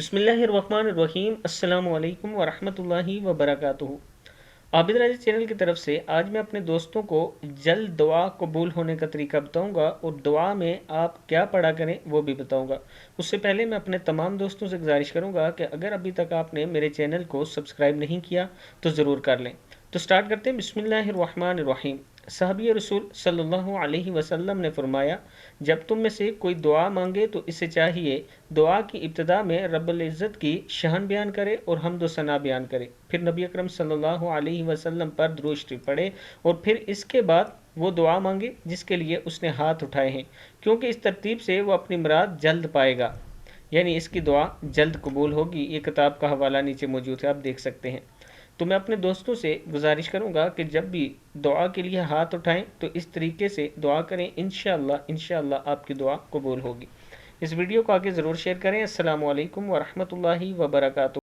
बिस्मिल्लाहिर्रहमानिर्रहीम अस्सलामु अलैकुम वरहमतुल्लाहि वबरकातुहू। आबिद राजा चैनल की तरफ से आज मैं अपने दोस्तों को जल्द दुआ कबूल होने का तरीका बताऊंगा और दुआ में आप क्या पढ़ा करें वो भी बताऊंगा। उससे पहले मैं अपने तमाम दोस्तों से गुजारिश करूंगा कि अगर अभी तक आपने मेरे चैनल को सब्सक्राइब नहीं किया तो ज़रूर कर लें। तो स्टार्ट करते हैं। बिस्मिल्लाहिर्रहमानिर्रहीम। साहबी रसूल सल्लल्लाहु अलैहि वसल्लम ने फरमाया, जब तुम में से कोई दुआ मांगे तो इसे चाहिए दुआ की इब्तिदा में रब्बुल इज़्ज़त की शान बयान करे और हम्द व सना बयान करे, फिर नबी अकरम सल्लल्लाहु अलैहि वसल्लम पर दुरूद शरीफ पढ़े और फिर इसके बाद वो दुआ मांगे जिसके लिए उसने हाथ उठाए हैं, क्योंकि इस तरतीब से वो अपनी मुराद जल्द पाएगा, यानी इसकी दुआ जल्द कबूल होगी। ये किताब का हवाला नीचे मौजूद है, आप देख सकते हैं। तो मैं अपने दोस्तों से गुजारिश करूंगा कि जब भी दुआ के लिए हाथ उठाएं तो इस तरीके से दुआ करें। इंशाअल्लाह इंशाअल्लाह आपकी दुआ कबूल होगी। इस वीडियो को आगे ज़रूर शेयर करें। अस्सलामु अलैकुम वरहमतुल्लाहि वबरकातुहू।